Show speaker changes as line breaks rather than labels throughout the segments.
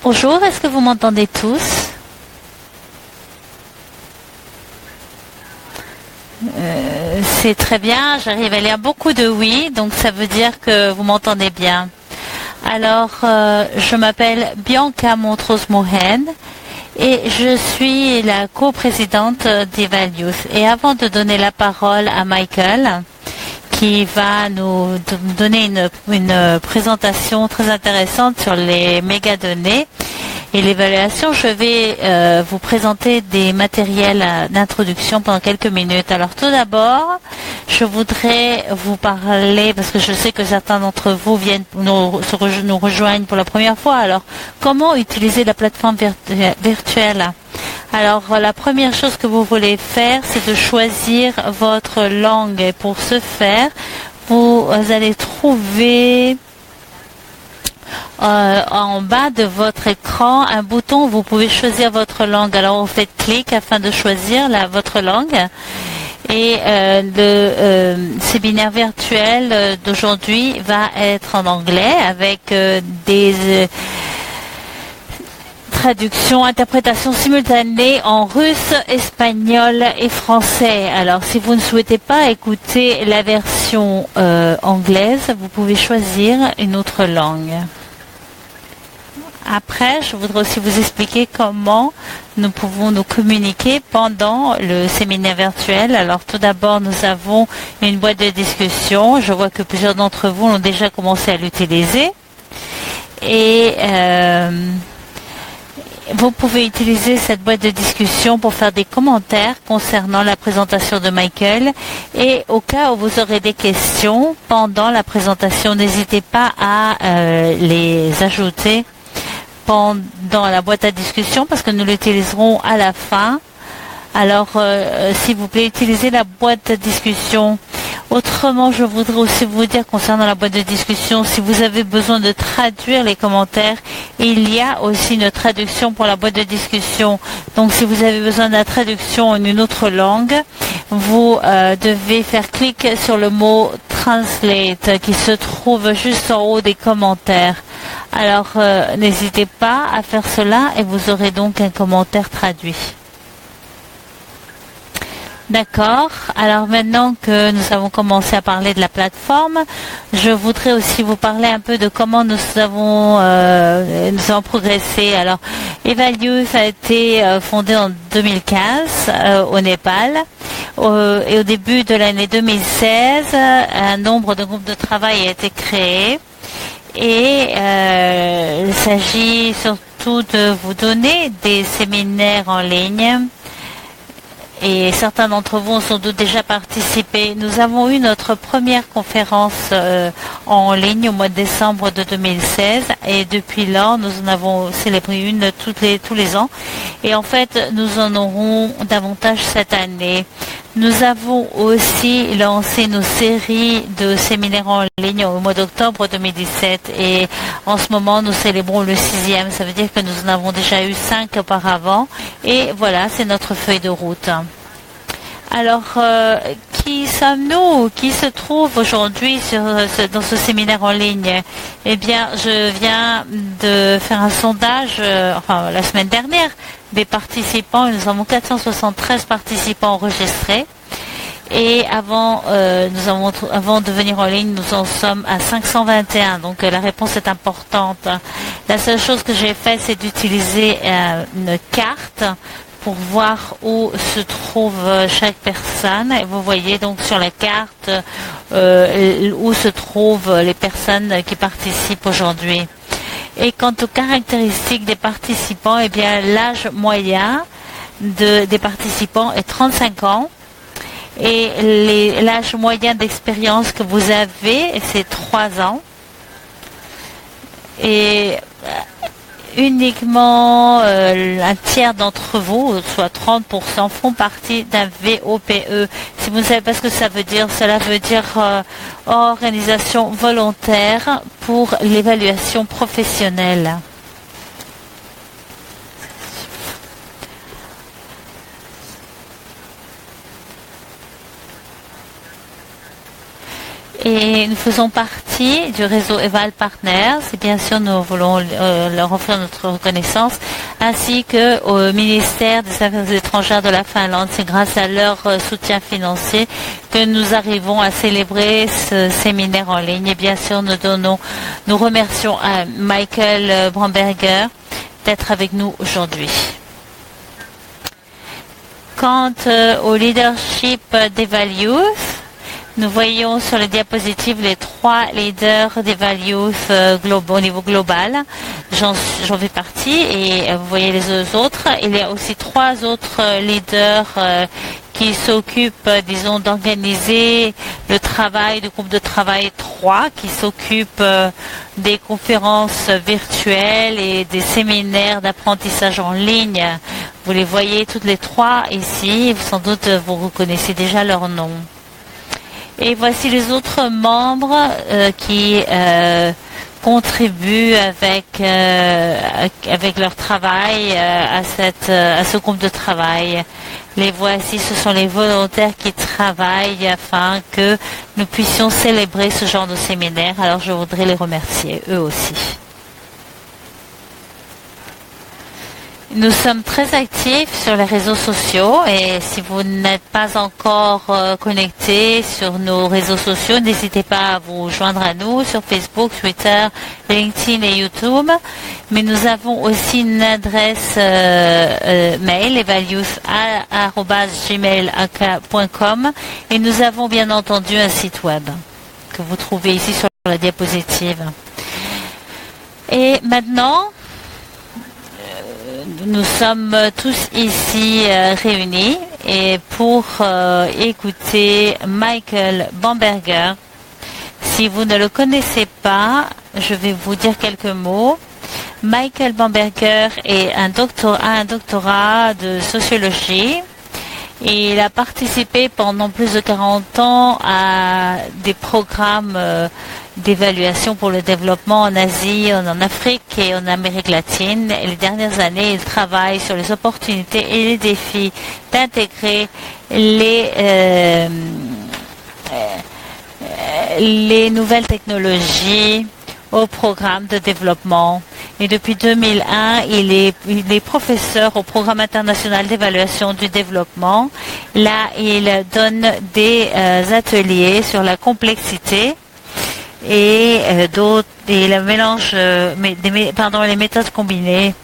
Bonjour, est-ce que vous m'entendez tous? C'est très bien, j'arrive à lire beaucoup de oui, donc ça veut dire que vous m'entendez bien. Alors, je m'appelle Bianca Montrose-Mohen et je suis la coprésidente d'Evalues. Et avant de donner la parole à Michael, qui va nous donner une présentation très intéressante sur les mégadonnées et l'évaluation, je vais vous présenter des matériels d'introduction pendant quelques minutes. Alors tout d'abord, je voudrais vous parler, parce que je sais que certains d'entre vous viennent nous rejoignent pour la première fois. Alors, comment utiliser la plateforme virtuelle? Alors, la première chose que vous voulez faire, c'est de choisir votre langue. Et pour ce faire, vous allez trouver en bas de votre écran un bouton où vous pouvez choisir votre langue. Alors, vous faites clic afin de choisir votre langue. Et le séminaire virtuel d'aujourd'hui va être en anglais avec des traduction, interprétation simultanée en russe, espagnol et français. Alors, si vous ne souhaitez pas écouter la version anglaise, vous pouvez choisir une autre langue. Après, je voudrais aussi vous expliquer comment nous pouvons nous communiquer pendant le séminaire virtuel. Alors, tout d'abord, nous avons une boîte de discussion. Je vois que plusieurs d'entre vous ont déjà commencé à l'utiliser. Et vous pouvez utiliser cette boîte de discussion pour faire des commentaires concernant la présentation de Michael. Et au cas où vous aurez des questions pendant la présentation, n'hésitez pas à les ajouter pendant la boîte à discussion parce que nous l'utiliserons à la fin. Alors, s'il vous plaît, utilisez la boîte de discussion. Autrement, je voudrais aussi vous dire concernant la boîte de discussion, si vous avez besoin de traduire les commentaires, il y a aussi une traduction pour la boîte de discussion. Donc, si vous avez besoin de la traduction en une autre langue, vous devez faire clic sur le mot Translate qui se trouve juste en haut des commentaires. Alors, n'hésitez pas à faire cela et vous aurez donc un commentaire traduit. D'accord. Alors maintenant que nous avons commencé à parler de la plateforme, je voudrais aussi vous parler un peu de comment nous avons progressé. Alors, Evalues a été fondé en 2015 au Népal. Et au début de l'année 2016, un nombre de groupes de travail a été créé. Et il s'agit surtout de vous donner des séminaires en ligne. Et certains d'entre vous ont sans doute déjà participé. Nous avons eu notre première conférence en ligne au mois de décembre de 2016 et depuis là, nous en avons célébré une tous les ans. Et en fait, nous en aurons davantage cette année. Nous avons aussi lancé nos séries de séminaires en ligne au mois d'octobre 2017 et en ce moment, nous célébrons le 6e. Ça veut dire que nous en avons déjà eu 5 auparavant et voilà, c'est notre feuille de route. Alors, qui sommes-nous? Qui se trouve aujourd'hui dans ce séminaire en ligne? Eh bien, je viens de faire un sondage, la semaine dernière, des participants. Nous avons 473 participants enregistrés. Et avant de venir en ligne, nous en sommes à 521. Donc, la réponse est importante. La seule chose que j'ai fait, c'est d'utiliser une carte pour voir où se trouve chaque personne. Et vous voyez donc sur la carte où se trouvent les personnes qui participent aujourd'hui. Et quant aux caractéristiques des participants, eh bien l'âge moyen des participants est 35 ans. Et l'âge moyen d'expérience que vous avez, c'est 3 ans. Et uniquement un tiers d'entre vous, soit 30%, font partie d'un VOPE. Si vous ne savez pas ce que ça veut dire, cela veut dire organisation volontaire pour l'évaluation professionnelle. Et nous faisons partie du réseau Eval Partners. Et bien sûr, nous voulons leur offrir notre reconnaissance, ainsi que au ministère des Affaires étrangères de la Finlande. C'est grâce à leur soutien financier que nous arrivons à célébrer ce séminaire en ligne. Et bien sûr, nous remercions à Michael Bromberger d'être avec nous aujourd'hui. Quant au leadership des values, nous voyons sur la diapositive les 3 leaders des values au niveau global. J'en fais partie et vous voyez les autres. Il y a aussi 3 autres leaders qui s'occupent, disons, d'organiser le travail du groupe de travail 3, qui s'occupe des conférences virtuelles et des séminaires d'apprentissage en ligne. Vous les voyez toutes les 3 ici. Sans doute vous reconnaissez déjà leur nom. Et voici les autres membres qui contribuent avec leur travail à ce groupe de travail. Les voici, ce sont les volontaires qui travaillent afin que nous puissions célébrer ce genre de séminaire. Alors je voudrais les remercier, eux aussi. Nous sommes très actifs sur les réseaux sociaux et si vous n'êtes pas encore connecté sur nos réseaux sociaux, n'hésitez pas à vous joindre à nous sur Facebook, Twitter, LinkedIn et YouTube. Mais nous avons aussi une adresse mail, evalues@gmail.com, et nous avons bien entendu un site web que vous trouvez ici sur la diapositive. Et maintenant, nous sommes tous ici réunis et pour écouter Michael Bamberger. Si vous ne le connaissez pas, je vais vous dire quelques mots. Michael Bamberger a un doctorat de sociologie. Et il a participé pendant plus de 40 ans à des programmes d'évaluation pour le développement en Asie, en Afrique et en Amérique latine. Et les dernières années, il travaille sur les opportunités et les défis d'intégrer les nouvelles technologies au programme de développement. Et depuis 2001, il est professeur au programme international d'évaluation du développement. Là, il donne des ateliers sur la complexité et le mélange, les méthodes combinées.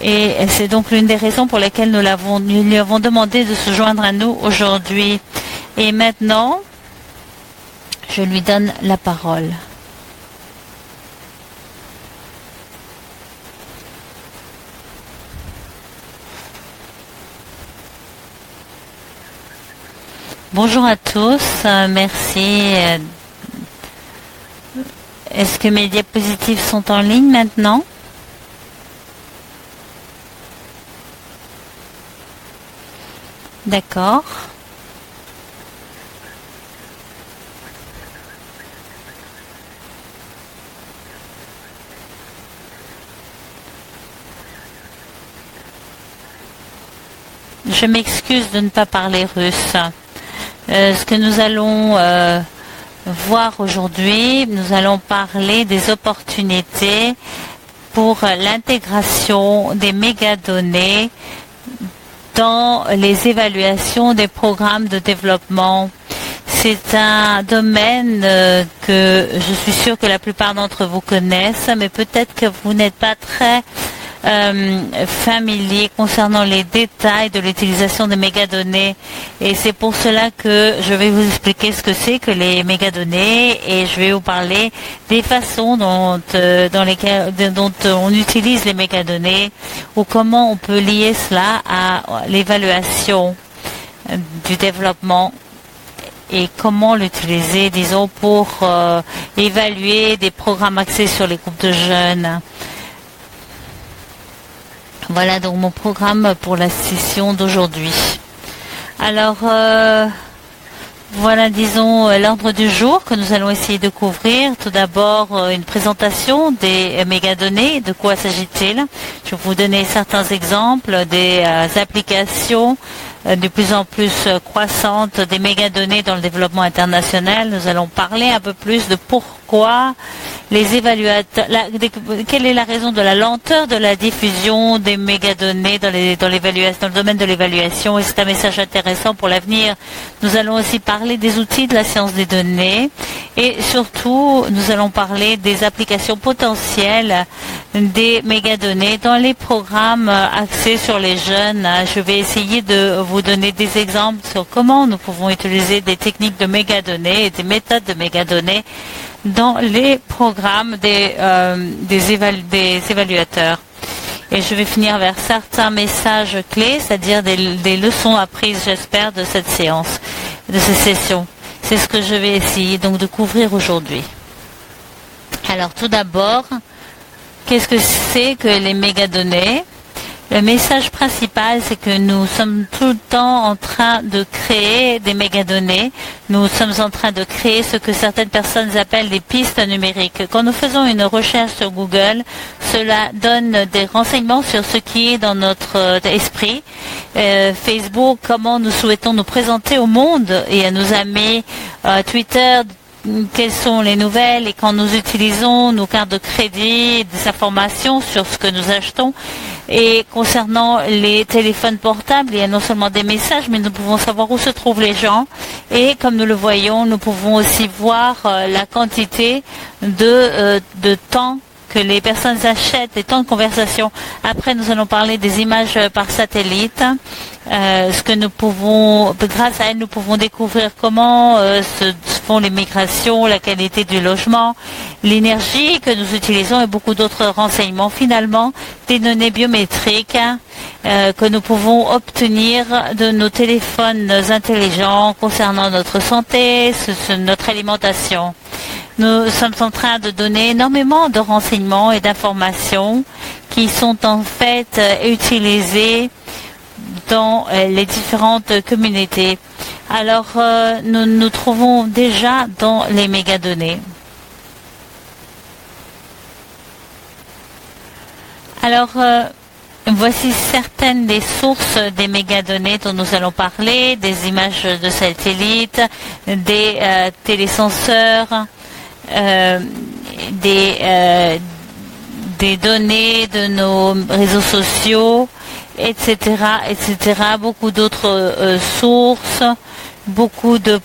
Et c'est donc l'une des raisons pour lesquelles nous lui avons demandé de se joindre à nous aujourd'hui. Et maintenant, je lui donne la parole. Bonjour à tous, merci. Est-ce que mes diapositives sont en ligne maintenant? D'accord. Je m'excuse de ne pas parler russe. Ce que nous allons voir aujourd'hui, nous allons parler des opportunités pour l'intégration des mégadonnées dans les évaluations des programmes de développement. C'est un domaine que je suis sûre que la plupart d'entre vous connaissent, mais peut-être que vous n'êtes pas très familier concernant les détails de l'utilisation des mégadonnées, et c'est pour cela que je vais vous expliquer ce que c'est que les mégadonnées et je vais vous parler des façons dont on utilise les mégadonnées ou comment on peut lier cela à l'évaluation du développement et comment l'utiliser, disons, pour évaluer des programmes axés sur les groupes de jeunes. Voilà donc mon programme pour la session d'aujourd'hui. Alors, voilà, disons, l'ordre du jour que nous allons essayer de couvrir. Tout d'abord, une présentation des mégadonnées. De quoi s'agit-il? Je vais vous donner certains exemples des applications de plus en plus croissante des mégadonnées dans le développement international. Nous allons parler un peu plus de pourquoi les évaluateurs, quelle est la raison de la lenteur de la diffusion des mégadonnées dans le domaine de l'évaluation, et c'est un message intéressant pour l'avenir. Nous allons aussi parler des outils de la science des données et surtout nous allons parler des applications potentielles des mégadonnées dans les programmes axés sur les jeunes. Je vais essayer de vous donner des exemples sur comment nous pouvons utiliser des techniques de mégadonnées et des méthodes de mégadonnées dans les programmes des évaluateurs. Et je vais finir vers certains messages clés, c'est-à-dire des leçons apprises, j'espère, de cette séance, de ces sessions. C'est ce que je vais essayer donc de couvrir aujourd'hui. Alors tout d'abord, qu'est-ce que c'est que les mégadonnées? Le message principal, c'est que nous sommes tout le temps en train de créer des mégadonnées. Nous sommes en train de créer ce que certaines personnes appellent des pistes numériques. Quand nous faisons une recherche sur Google, cela donne des renseignements sur ce qui est dans notre esprit. Facebook, comment nous souhaitons nous présenter au monde et à nos amis. Twitter, quelles sont les nouvelles et quand nous utilisons nos cartes de crédit, des informations sur ce que nous achetons. Et concernant les téléphones portables, il y a non seulement des messages, mais nous pouvons savoir où se trouvent les gens. Et comme nous le voyons, nous pouvons aussi voir la quantité de temps que les personnes achètent, les temps de conversation. Après, nous allons parler des images par satellite. Ce que nous pouvons, grâce à elles, nous pouvons découvrir comment se font les migrations, la qualité du logement, l'énergie que nous utilisons et beaucoup d'autres renseignements. Finalement, des données biométriques que nous pouvons obtenir de nos téléphones intelligents concernant notre santé, notre alimentation. Nous sommes en train de donner énormément de renseignements et d'informations qui sont en fait utilisés dans les différentes communautés. Alors, nous nous trouvons déjà dans les mégadonnées. Alors, voici certaines des sources des mégadonnées dont nous allons parler, des images de satellites, des télésenseurs, des données de nos réseaux sociaux, etc., etc. Beaucoup d'autres sources, beaucoup de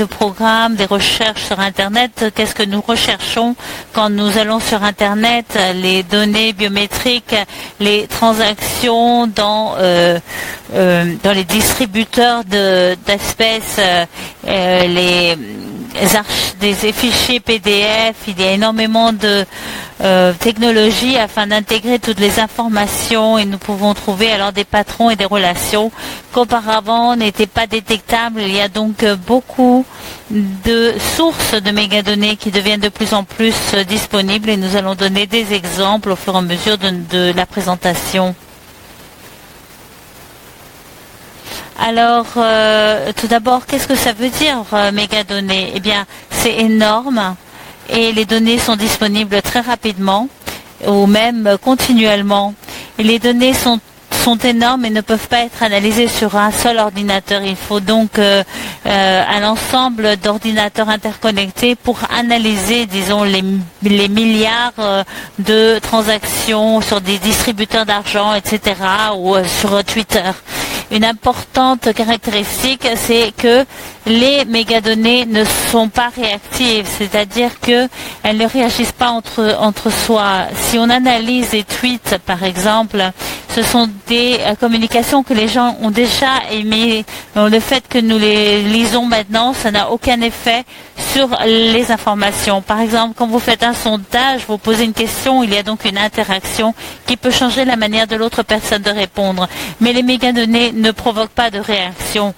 programmes, des recherches sur Internet. Qu'est-ce que nous recherchons quand nous allons sur Internet? Les données biométriques, les transactions dans les distributeurs d'espèces, des fichiers PDF. Il y a énormément de technologie afin d'intégrer toutes les informations et nous pouvons trouver alors des patrons et des relations qu'auparavant n'étaient pas détectables. Il y a donc beaucoup de sources de mégadonnées qui deviennent de plus en plus disponibles et nous allons donner des exemples au fur et à mesure de la présentation. Alors, tout d'abord, qu'est-ce que ça veut dire mégadonnées? Eh bien, c'est énorme et les données sont disponibles très rapidement ou même continuellement. Et les données sont énormes et ne peuvent pas être analysées sur un seul ordinateur. Il faut donc un ensemble d'ordinateurs interconnectés pour analyser, disons, les milliards de transactions sur des distributeurs d'argent, etc., ou sur Twitter. Une importante caractéristique, c'est que les mégadonnées ne sont pas réactives, c'est-à-dire qu'elles ne réagissent pas entre soi. Si on analyse les tweets, par exemple, ce sont des communications que les gens ont déjà émises. Le fait que nous les lisons maintenant, ça n'a aucun effet sur les informations. Par exemple, quand vous faites un sondage, vous posez une question, il y a donc une interaction qui peut changer la manière de l'autre personne de répondre. Mais les mégadonnées ne provoquent pas de réaction.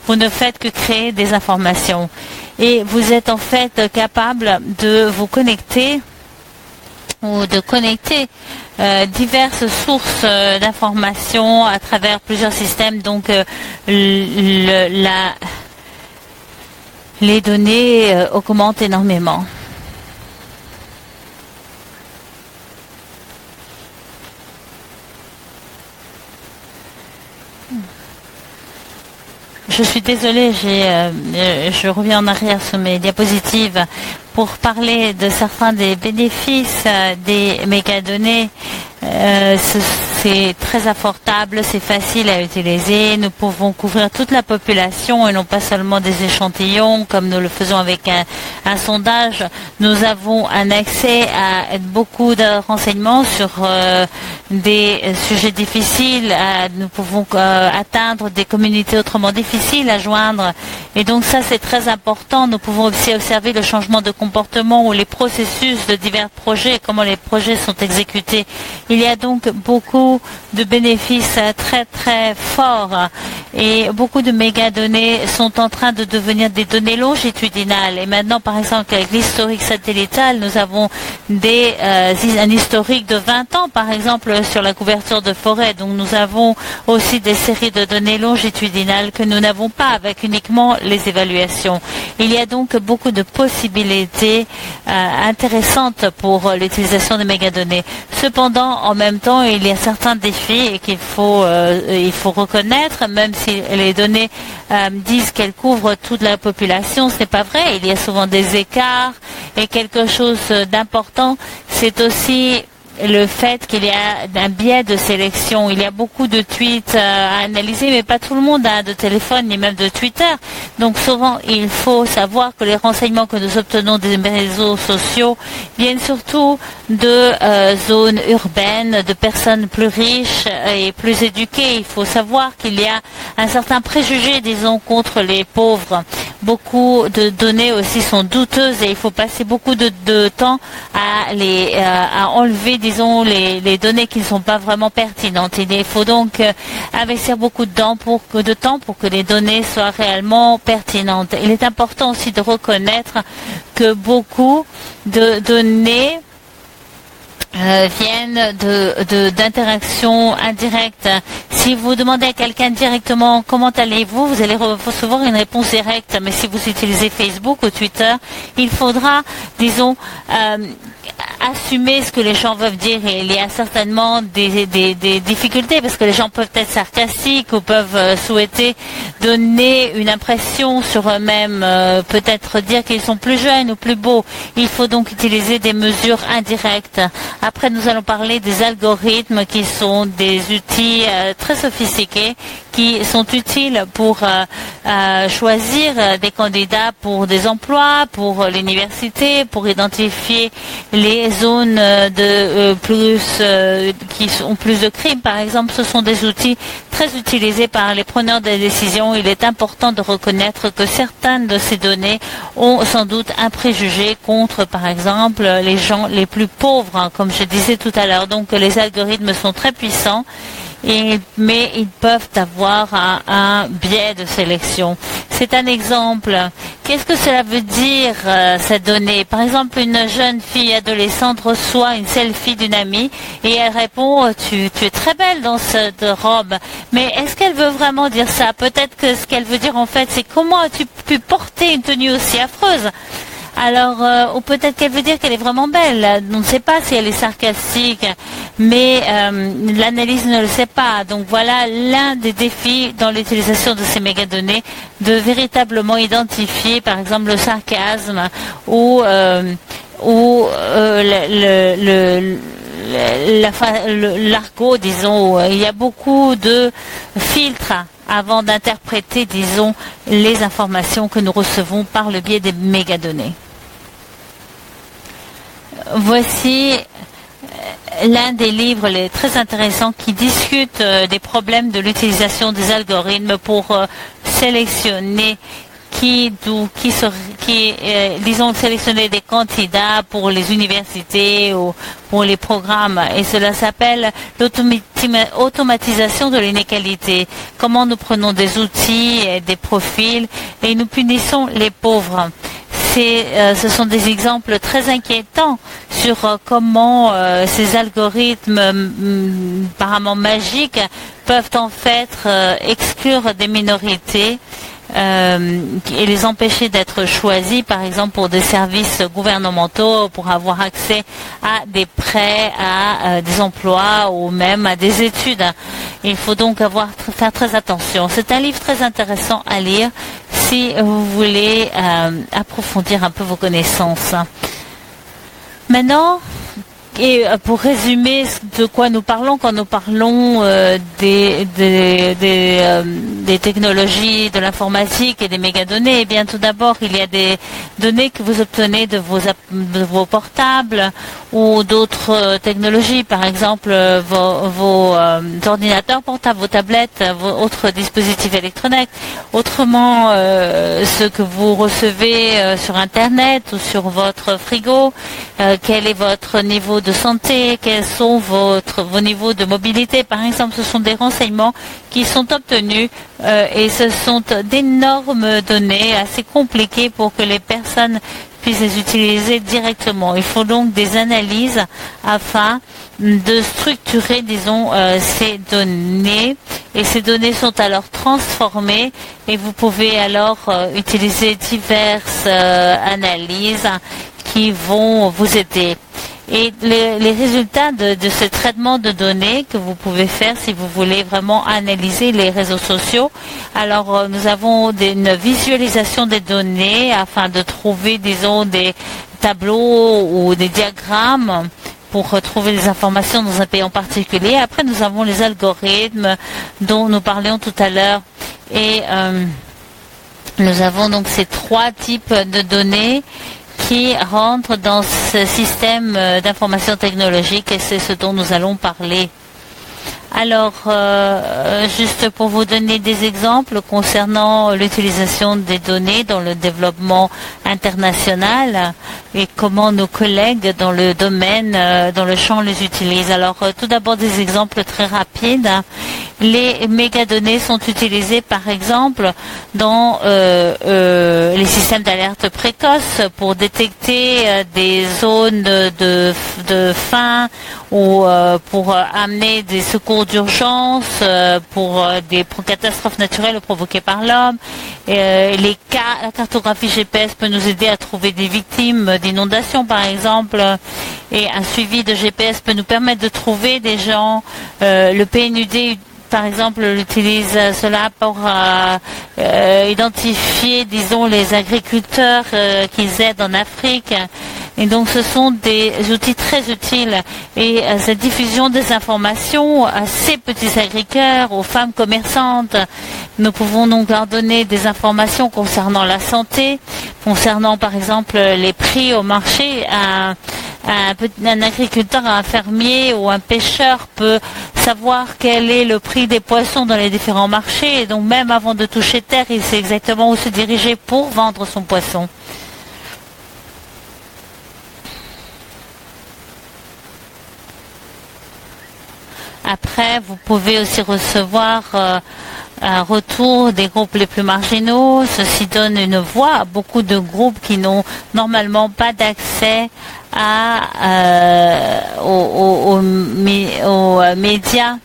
Vous ne faites que créer des informations. Et vous êtes en fait capable de vous connecter ou de connecter diverses sources d'informations à travers plusieurs systèmes. Donc les données augmentent énormément. je suis désolée, je reviens en arrière sur mes diapositives pour parler de certains des bénéfices des mégadonnées. C'est très affordable, c'est facile à utiliser. Nous pouvons couvrir toute la population et non pas seulement des échantillons comme nous le faisons avec un sondage. Nous avons un accès à beaucoup de renseignements sur des sujets difficiles. Nous pouvons atteindre des communautés autrement difficiles à joindre. Et donc ça, c'est très important. Nous pouvons aussi observer le changement de comportement ou les processus de divers projets, comment les projets sont exécutés. Il y a donc beaucoup de bénéfices très très forts et beaucoup de mégadonnées sont en train de devenir des données longitudinales. Et maintenant, par exemple, avec l'historique satellitale, nous avons un historique de 20 ans, par exemple, sur la couverture de forêt. Donc nous avons aussi des séries de données longitudinales que nous n'avons pas avec uniquement les évaluations. Il y a donc beaucoup de possibilités intéressantes pour l'utilisation des mégadonnées. Cependant, en même temps, il y a certains défis et qu'il faut reconnaître, même si les données disent qu'elles couvrent toute la population, ce n'est pas vrai. Il y a souvent des écarts et quelque chose d'important, c'est aussi le fait qu'il y a un biais de sélection. Il y a beaucoup de tweets à analyser, mais pas tout le monde a de téléphone ni même de Twitter. Donc souvent, il faut savoir que les renseignements que nous obtenons des réseaux sociaux viennent surtout de zones urbaines, de personnes plus riches et plus éduquées. Il faut savoir qu'il y a un certain préjugé, disons, contre les pauvres. Beaucoup de données aussi sont douteuses et il faut passer beaucoup de temps à enlever, disons, les données qui ne sont pas vraiment pertinentes. Il faut donc investir beaucoup de temps pour que les données soient réellement pertinentes. Il est important aussi de reconnaître que beaucoup de données viennent d'interactions indirectes. Si vous demandez à quelqu'un directement comment allez-vous, vous allez recevoir une réponse directe. Mais si vous utilisez Facebook ou Twitter, il faudra, disons, assumer ce que les gens veulent dire. Et il y a certainement des difficultés parce que les gens peuvent être sarcastiques ou peuvent souhaiter donner une impression sur eux-mêmes, peut-être dire qu'ils sont plus jeunes ou plus beaux. Il faut donc utiliser des mesures indirectes. Après, nous allons parler des algorithmes qui sont des outils très sophistiqués qui sont utiles pour choisir des candidats pour des emplois, pour l'université, pour identifier les zones qui ont plus de crimes. Par exemple, ce sont des outils très utilisés par les preneurs de décision. Il est important de reconnaître que certaines de ces données ont sans doute un préjugé contre, par exemple, les gens les plus pauvres, hein, comme je disais tout à l'heure. Donc, les algorithmes sont très puissants. Mais ils peuvent avoir un biais de sélection. C'est un exemple. Qu'est-ce que cela veut dire, cette donnée? Par exemple, une jeune fille adolescente reçoit une selfie d'une amie et elle répond tu es très belle dans cette robe. Mais est-ce qu'elle veut vraiment dire ça? Peut-être que ce qu'elle veut dire en fait, c'est comment as-tu pu porter une tenue aussi affreuse? Alors, ou peut-être qu'elle veut dire qu'elle est vraiment belle. On ne sait pas si elle est sarcastique, mais l'analyse ne le sait pas. Donc voilà l'un des défis dans l'utilisation de ces mégadonnées, de véritablement identifier, par exemple, le sarcasme ou l'argot, disons. Il y a beaucoup de filtres avant d'interpréter, disons, les informations que nous recevons par le biais des mégadonnées. Voici l'un des livres très intéressants qui discute des problèmes de l'utilisation des algorithmes pour sélectionner disons, sélectionner des candidats pour les universités ou pour les programmes. Et cela s'appelle l'automatisation de l'inégalité. Comment nous prenons des outils et des profils et nous punissons les pauvres. Ce sont des exemples très inquiétants sur comment ces algorithmes apparemment magiques peuvent en fait exclure des minorités et les empêcher d'être choisis, par exemple pour des services gouvernementaux, pour avoir accès à des prêts, à des emplois ou même à des études. Il faut donc faire très attention. C'est un livre très intéressant à lire si vous voulez approfondir un peu vos connaissances. Maintenant, et pour résumer de quoi nous parlons quand nous parlons des technologies de l'informatique et des mégadonnées, eh bien tout d'abord il y a des données que vous obtenez de vos portables ou d'autres technologies, par exemple vos ordinateurs portables, vos tablettes, vos autres dispositifs électroniques. Autrement, ce que vous recevez sur Internet ou sur votre frigo, quel est votre niveau de santé, quels sont vos niveaux de mobilité, par exemple. Ce sont des renseignements qui sont obtenus et ce sont d'énormes données assez compliquées pour que les personnes puissent les utiliser directement. Il faut donc des analyses afin de structurer, disons, ces données, et ces données sont alors transformées et vous pouvez alors utiliser diverses analyses qui vont vous aider. Et les résultats de ce traitement de données que vous pouvez faire si vous voulez vraiment analyser les réseaux sociaux. Alors, nous avons une visualisation des données afin de trouver, disons, des tableaux ou des diagrammes pour trouver des informations dans un pays en particulier. Après, nous avons les algorithmes dont nous parlions tout à l'heure. Et nous avons donc ces trois types de données qui rentrent dans ce système d'information technologique, et c'est ce dont nous allons parler. Alors, juste pour vous donner des exemples concernant l'utilisation des données dans le développement international et comment nos collègues dans le domaine, dans le champ les utilisent. Alors, tout d'abord des exemples très rapides. Les mégadonnées sont utilisées par exemple dans les systèmes d'alerte précoce pour détecter des zones de faim ou pour amener des secours d'urgence pour des catastrophes naturelles provoquées par l'homme. La cartographie GPS peut nous aider à trouver des victimes d'inondations par exemple, et un suivi de GPS peut nous permettre de trouver des gens. Le PNUD par exemple utilise cela pour identifier, disons, les agriculteurs qu'ils aident en Afrique. Et donc ce sont des outils très utiles. Et cette diffusion des informations à ces petits agriculteurs, aux femmes commerçantes, nous pouvons donc leur donner des informations concernant la santé, concernant par exemple les prix au marché. Un agriculteur, un fermier ou un pêcheur peut savoir quel est le prix des poissons dans les différents marchés, et donc même avant de toucher terre, il sait exactement où se diriger pour vendre son poisson. Après, vous pouvez aussi recevoir un retour des groupes les plus marginaux. Ceci donne une voix à beaucoup de groupes qui n'ont normalement pas d'accès aux médias.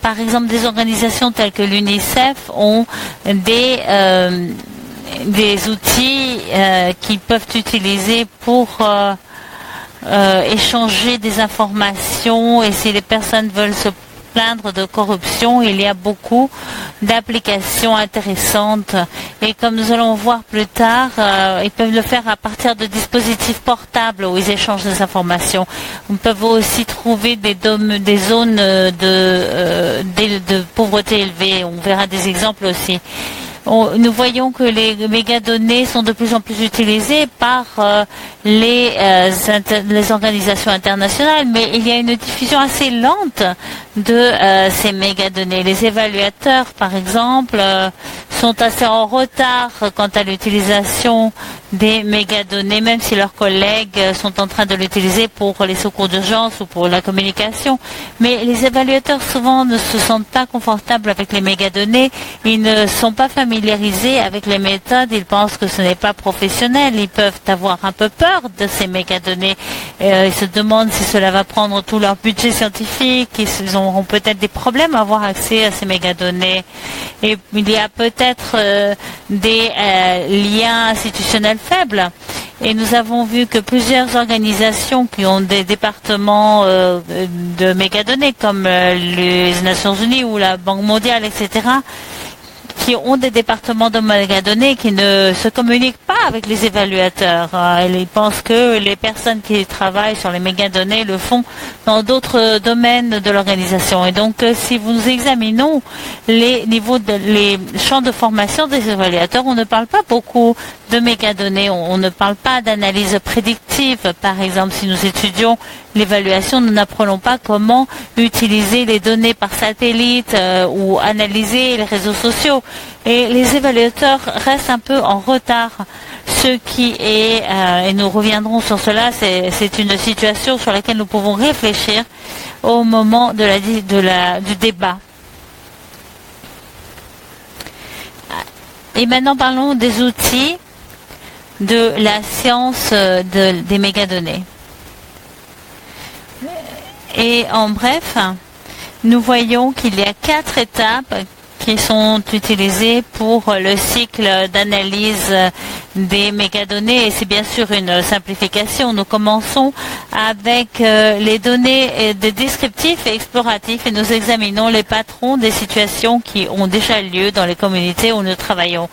Par exemple, des organisations telles que l'UNICEF ont des outils qu'ils peuvent utiliser pour échanger des informations, et si les personnes veulent se plaindre de corruption, il y a beaucoup d'applications intéressantes, et comme nous allons voir plus tard, ils peuvent le faire à partir de dispositifs portables où ils échangent des informations. Ils peuvent aussi trouver des zones de pauvreté élevée. On verra des exemples aussi. Nous voyons que les mégadonnées sont de plus en plus utilisées par les organisations internationales, mais il y a une diffusion assez lente de ces mégadonnées. Les évaluateurs, par exemple, sont assez en retard quant à l'utilisation des mégadonnées, même si leurs collègues sont en train de l'utiliser pour les secours d'urgence ou pour la communication. Mais les évaluateurs souvent ne se sentent pas confortables avec les mégadonnées, ils ne sont pas familiarisés avec les méthodes, ils pensent que ce n'est pas professionnel, ils peuvent avoir un peu peur de ces mégadonnées. Ils se demandent si cela va prendre tout leur budget scientifique, ils auront peut-être des problèmes à avoir accès à ces mégadonnées. et il y a peut-être des liens institutionnels faibles. Et nous avons vu que plusieurs organisations qui ont des départements de mégadonnées, comme les Nations Unies ou la Banque mondiale, etc., qui ont des départements de mégadonnées qui ne se communiquent pas avec les évaluateurs. Ils pensent que les personnes qui travaillent sur les mégadonnées le font dans d'autres domaines de l'organisation. Et donc, si nous examinons les champs de formation des évaluateurs, on ne parle pas beaucoup de mégadonnées. On ne parle pas d'analyse prédictive. Par exemple, si nous étudions l'évaluation, nous n'apprenons pas comment utiliser les données par satellite ou analyser les réseaux sociaux. Et les évaluateurs restent un peu en retard. Ce qui est, et nous reviendrons sur cela, c'est une situation sur laquelle nous pouvons réfléchir au moment du débat. Et maintenant parlons des outils de la science des mégadonnées. Et en bref, nous voyons qu'il y a 4 étapes qui sont utilisées pour le cycle d'analyse des mégadonnées, et c'est bien sûr une simplification. Nous commençons avec les données de descriptifs et exploratifs et nous examinons les patrons des situations qui ont déjà lieu dans les communautés où nous travaillons.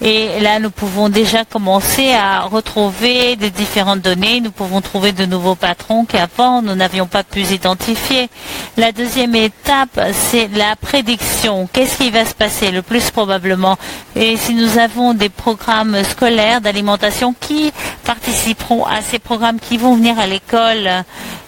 Et là, nous pouvons déjà commencer à retrouver des différentes données. Nous pouvons trouver de nouveaux patrons qu'avant, nous n'avions pas pu identifier. La deuxième étape, c'est la prédiction. Qu'est-ce qui va se passer le plus probablement? Et si nous avons des programmes scolaires d'alimentation, qui participeront à ces programmes, qui vont venir à l'école?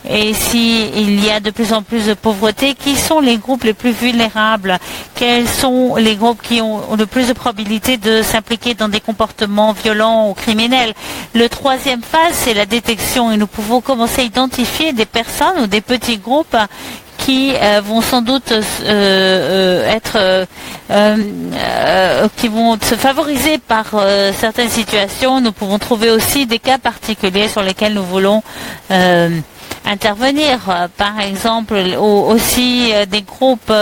Et s'il y a de plus en plus de pauvreté, qui sont les groupes les plus vulnérables? Quels sont les groupes qui ont le plus de probabilité de s'impliquer dans des comportements violents ou criminels? Le troisième phase, c'est la détection, et nous pouvons commencer à identifier des personnes ou des petits groupes qui vont sans doute qui vont se favoriser par certaines situations. Nous pouvons trouver aussi des cas particuliers sur lesquels nous voulons intervenir. Par exemple, aussi des groupes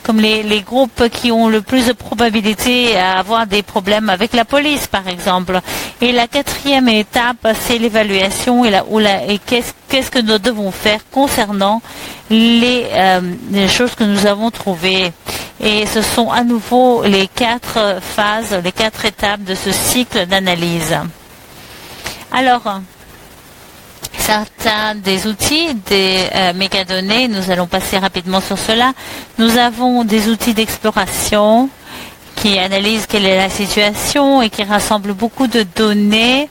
comme les groupes qui ont le plus de probabilité à avoir des problèmes avec la police, par exemple. Et la quatrième étape, c'est l'évaluation et qu'est-ce que nous devons faire concernant les choses que nous avons trouvées. Et ce sont à nouveau les 4 phases, les 4 étapes de ce cycle d'analyse. Alors, certains des outils des mégadonnées, nous allons passer rapidement sur cela. Nous avons des outils d'exploration qui analysent quelle est la situation et qui rassemblent beaucoup de données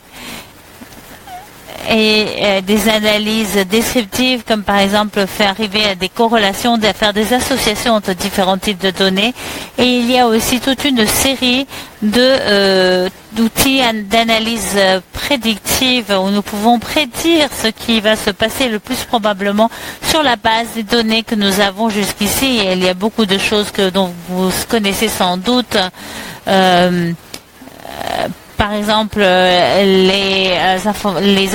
et des analyses descriptives, comme par exemple faire arriver à des corrélations, faire des associations entre différents types de données. Et il y a aussi toute une série d'outils d'analyse prédictive où nous pouvons prédire ce qui va se passer le plus probablement sur la base des données que nous avons jusqu'ici. Et il y a beaucoup de choses dont vous connaissez sans doute. Par exemple, les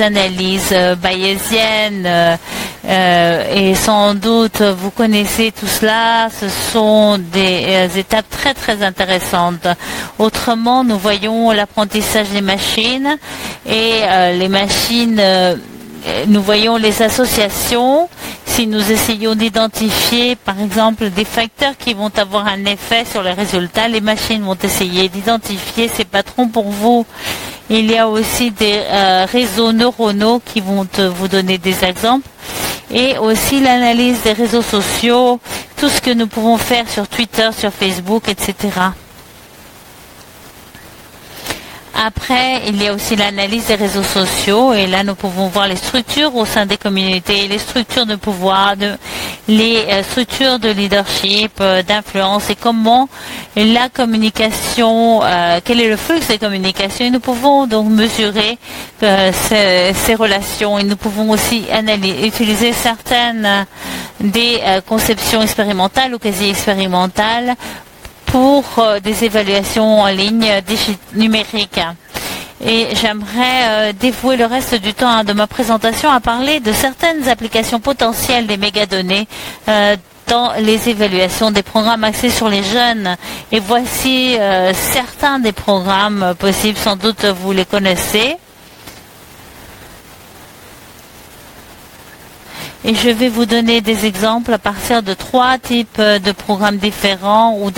analyses bayésiennes, et sans doute vous connaissez tout cela, ce sont des étapes très très intéressantes. Autrement, nous voyons l'apprentissage des machines et les machines, nous voyons les associations. Si nous essayons d'identifier, par exemple, des facteurs qui vont avoir un effet sur les résultats, les machines vont essayer d'identifier ces patrons pour vous. Il y a aussi des réseaux neuronaux qui vont vous donner des exemples. Et aussi l'analyse des réseaux sociaux, tout ce que nous pouvons faire sur Twitter, sur Facebook, etc. Après, il y a aussi l'analyse des réseaux sociaux et là, nous pouvons voir les structures au sein des communautés, les structures de pouvoir, les structures de leadership, d'influence et comment la communication, quel est le flux des communications. Et nous pouvons donc mesurer ces relations et nous pouvons aussi utiliser certaines des conceptions expérimentales ou quasi expérimentales pour des évaluations en ligne numériques. Et j'aimerais dévouer le reste du temps de ma présentation à parler de certaines applications potentielles des mégadonnées dans les évaluations des programmes axés sur les jeunes. Et voici certains des programmes possibles, sans doute vous les connaissez. Et je vais vous donner des exemples à partir de 3 types de programmes différents ou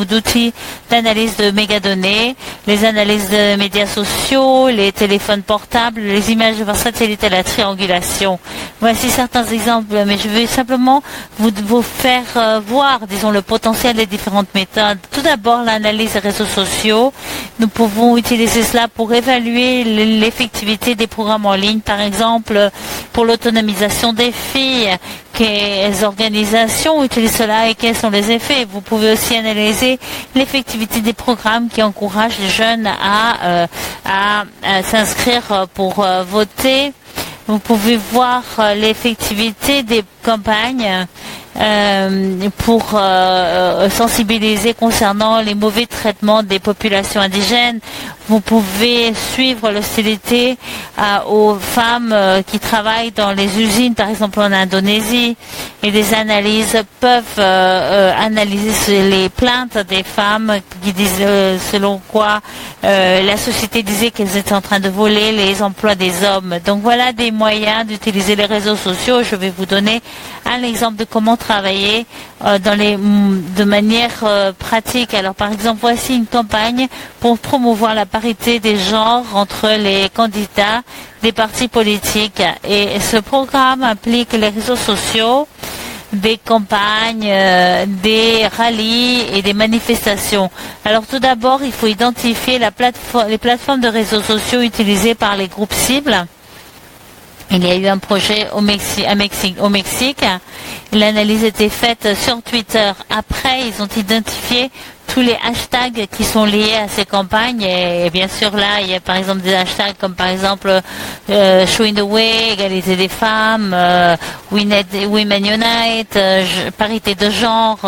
d'outils d'analyse de mégadonnées, les analyses de médias sociaux, les téléphones portables, les images par satellite et la triangulation. Voici certains exemples, mais je vais simplement vous faire voir, disons, le potentiel des différentes méthodes. Tout d'abord, l'analyse des réseaux sociaux. Nous pouvons utiliser cela pour évaluer l'effectivité des programmes en ligne, par exemple, pour l'autonomisation des filles. Quelles organisations utilisent cela et quels sont les effets. Vous pouvez aussi analyser l'effectivité des programmes qui encouragent les jeunes à s'inscrire pour voter. Vous pouvez voir l'effectivité des campagnes pour sensibiliser concernant les mauvais traitements des populations indigènes. Vous pouvez suivre l'hostilité aux femmes qui travaillent dans les usines, par exemple en Indonésie. Et des analyses peuvent analyser les plaintes des femmes qui disent selon quoi la société disait qu'elles étaient en train de voler les emplois des hommes. Donc voilà des moyens d'utiliser les réseaux sociaux. Je vais vous donner un exemple de comment travailler de manière pratique. Alors par exemple, voici une campagne pour promouvoir la parité des genres entre les candidats des partis politiques. Et ce programme implique les réseaux sociaux, des campagnes, des rallyes et des manifestations. Alors tout d'abord, il faut identifier les plateformes de réseaux sociaux utilisées par les groupes cibles. Il y a eu un projet au Mexique. L'analyse était faite sur Twitter. Après, ils ont identifié tous les hashtags qui sont liés à ces campagnes. Et bien sûr, là, il y a par exemple des hashtags comme par exemple Show in the Way, égalité des femmes, Women Unite, parité de genre,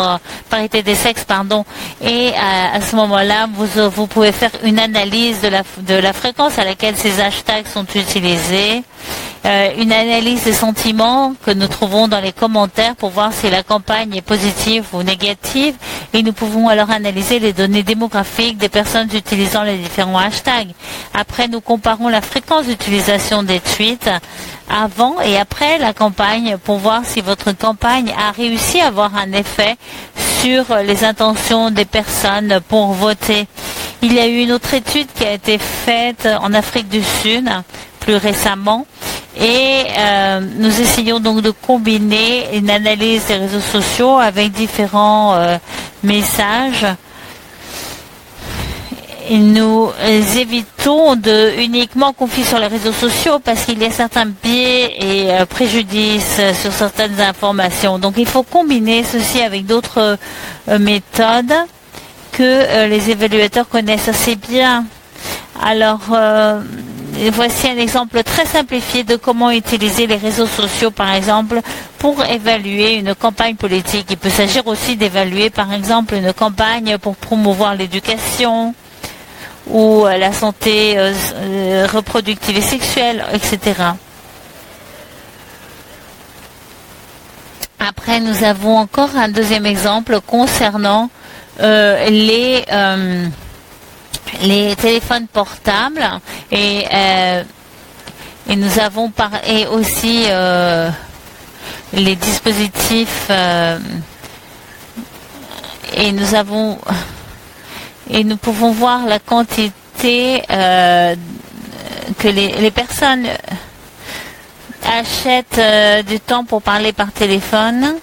parité des sexes, pardon. Et à ce moment-là, vous pouvez faire une analyse de la fréquence à laquelle ces hashtags sont utilisés. Une analyse des sentiments que nous trouvons dans les commentaires pour voir si la campagne est positive ou négative, et nous pouvons alors analyser les données démographiques des personnes utilisant les différents hashtags. Après, nous comparons la fréquence d'utilisation des tweets avant et après la campagne pour voir si votre campagne a réussi à avoir un effet sur les intentions des personnes pour voter. Il y a eu une autre étude qui a été faite en Afrique du Sud plus récemment. Et nous essayons donc de combiner une analyse des réseaux sociaux avec différents messages. Et nous évitons de uniquement confier sur les réseaux sociaux parce qu'il y a certains biais et préjudices sur certaines informations. Donc il faut combiner ceci avec d'autres méthodes que les évaluateurs connaissent assez bien. Alors, voici un exemple très simplifié de comment utiliser les réseaux sociaux, par exemple, pour évaluer une campagne politique. Il peut s'agir aussi d'évaluer, par exemple, une campagne pour promouvoir l'éducation ou la santé reproductive et sexuelle, etc. Après, nous avons encore un deuxième exemple concernant les téléphones portables et nous avons parlé aussi les dispositifs et nous pouvons voir la quantité que les personnes achètent du temps pour parler par téléphone.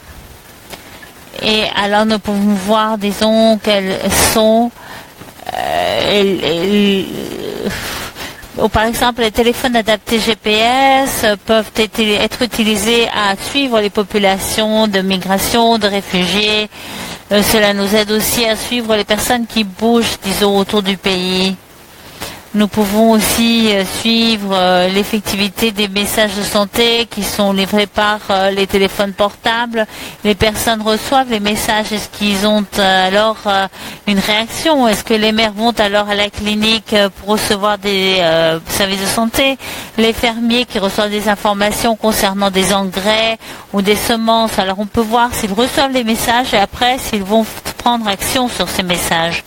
Et alors nous pouvons voir, disons, quelles sont par exemple, les téléphones adaptés GPS peuvent être utilisés à suivre les populations de migration, de réfugiés. Cela nous aide aussi à suivre les personnes qui bougent, disons, autour du pays. Nous pouvons aussi suivre l'effectivité des messages de santé qui sont livrés par les téléphones portables. Les personnes reçoivent les messages. Est-ce qu'ils ont alors une réaction? Est-ce que les mères vont alors à la clinique pour recevoir des services de santé? Les fermiers qui reçoivent des informations concernant des engrais ou des semences. Alors on peut voir s'ils reçoivent les messages et après s'ils vont prendre action sur ces messages.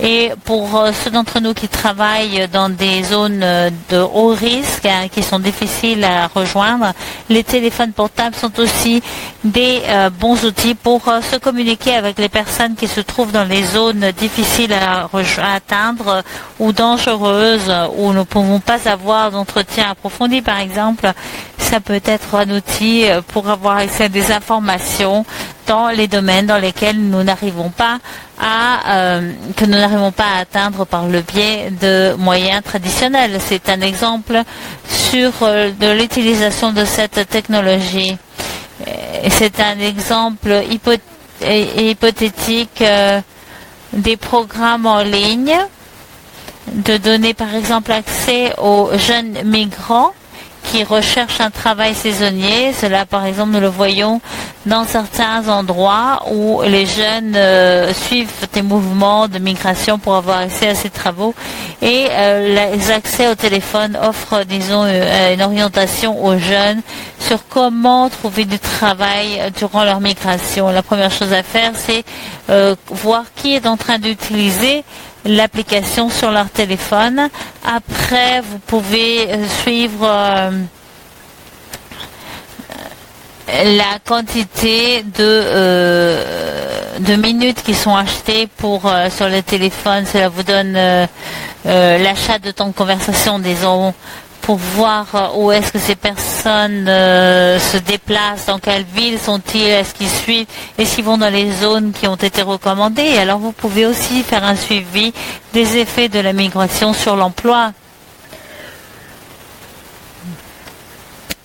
Et pour ceux d'entre nous qui travaillent dans des zones de haut risque, qui sont difficiles à rejoindre, les téléphones portables sont aussi des bons outils pour se communiquer avec les personnes qui se trouvent dans les zones difficiles à atteindre ou dangereuses, où nous ne pouvons pas avoir d'entretien approfondi, par exemple. Ça peut être un outil pour avoir accès à des informations dans les domaines dans lesquels nous n'arrivons pas à atteindre par le biais de moyens traditionnels. C'est un exemple sur de l'utilisation de cette technologie. C'est un exemple hypothétique des programmes en ligne, de donner par exemple accès aux jeunes migrants qui recherchent un travail saisonnier. Cela, par exemple, nous le voyons dans certains endroits où les jeunes suivent des mouvements de migration pour avoir accès à ces travaux. Et les accès au téléphone offrent, disons, une orientation aux jeunes sur comment trouver du travail durant leur migration. La première chose à faire, c'est voir qui est en train d'utiliser l'application sur leur téléphone. Après, vous pouvez suivre la quantité de minutes qui sont achetées sur le téléphone. Cela vous donne l'achat de temps de conversation, disons, pour voir où est-ce que ces personnes se déplacent, dans quelle ville sont-ils, est-ce qu'ils suivent, est-ce qu'ils vont dans les zones qui ont été recommandées. Et alors vous pouvez aussi faire un suivi des effets de la migration sur l'emploi.